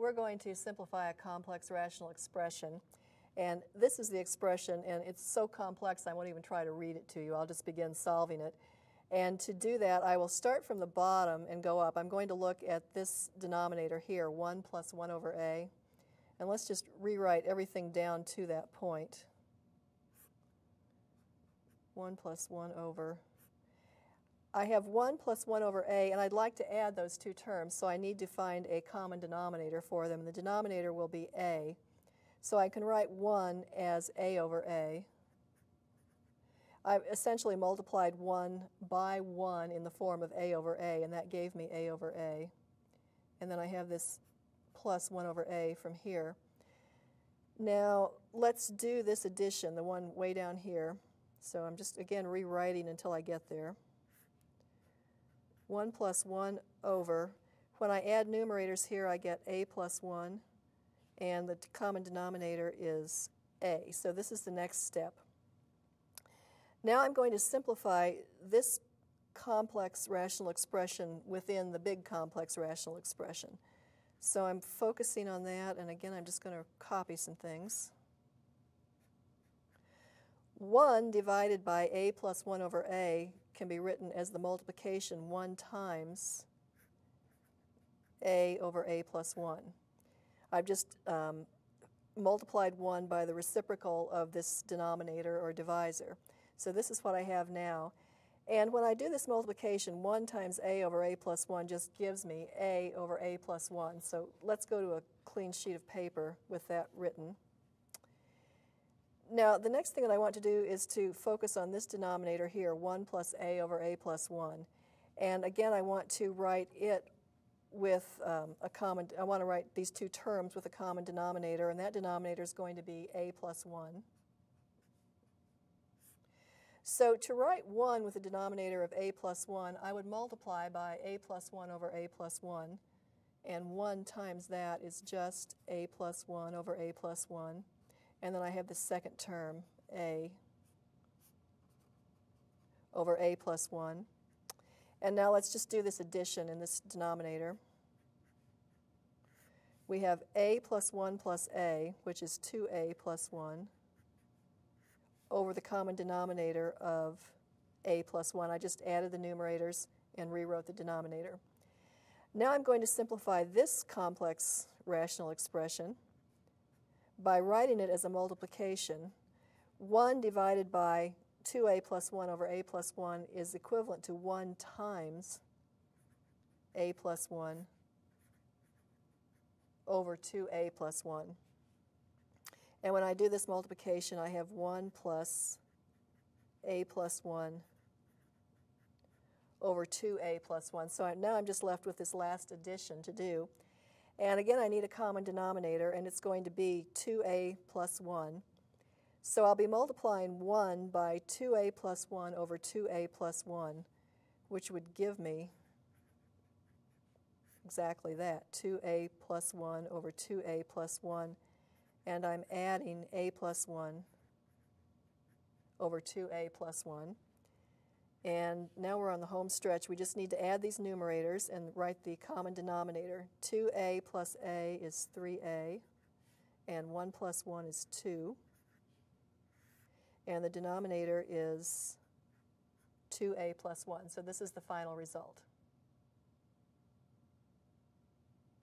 we're going to simplify a complex rational expression. And this is the expression, and it's so complex I won't even try to read it to you. I'll just begin solving it. And to do that, I will start from the bottom and go up. I'm going to look at this denominator here, 1 plus 1 over a. And let's just rewrite everything down to that point. 1 plus 1 over. I have 1 plus 1 over a, and I'd like to add those two terms, so I need to find a common denominator for them. And the denominator will be a. So I can write 1 as a over a. I've essentially multiplied 1 by 1 in the form of a over a, and that gave me a over a. And then I have this plus 1 over a from here. Now, let's do this addition, the one way down here. So I'm just, again, rewriting until I get there. 1 plus 1 over. When I add numerators here, I get a plus 1, and the common denominator is a. So this is the next step. Now I'm going to simplify this complex rational expression within the big complex rational expression. So I'm focusing on that, and again I'm just going to copy some things. 1 divided by a plus 1 over a can be written as the multiplication 1 times a over a plus 1. I've just multiplied 1 by the reciprocal of this denominator or divisor. So this is what I have now. And when I do this multiplication, 1 times a over a plus 1 just gives me a over a plus 1. So let's go to a clean sheet of paper with that written. Now, the next thing that I want to do is to focus on this denominator here, 1 plus a over a plus 1. And again, I want to write it with I want to write these two terms with a common denominator, and that denominator is going to be a plus 1. So to write 1 with a denominator of a plus 1, I would multiply by a plus 1 over a plus 1, and 1 times that is just a plus 1 over a plus 1. And then I have the second term, a over a plus 1. And now let's just do this addition in this denominator. We have a plus 1 plus a, which is 2a plus 1, over the common denominator of a plus 1. I just added the numerators and rewrote the denominator. Now I'm going to simplify this complex rational expression by writing it as a multiplication. 1 divided by 2a plus 1 over a plus 1 is equivalent to 1 times a plus 1 over 2a plus 1. And when I do this multiplication, I have 1 plus a plus 1 over 2a plus 1. So now I'm just left with this last addition to do. And again, I need a common denominator, and it's going to be 2a plus 1. So I'll be multiplying 1 by 2a plus 1 over 2a plus 1, which would give me exactly that, 2a plus 1 over 2a plus 1. And I'm adding a plus 1 over 2a plus 1. And now we're on the home stretch. We just need to add these numerators and write the common denominator. 2a plus a is 3a, and 1 plus 1 is 2. And the denominator is 2a plus 1. So this is the final result.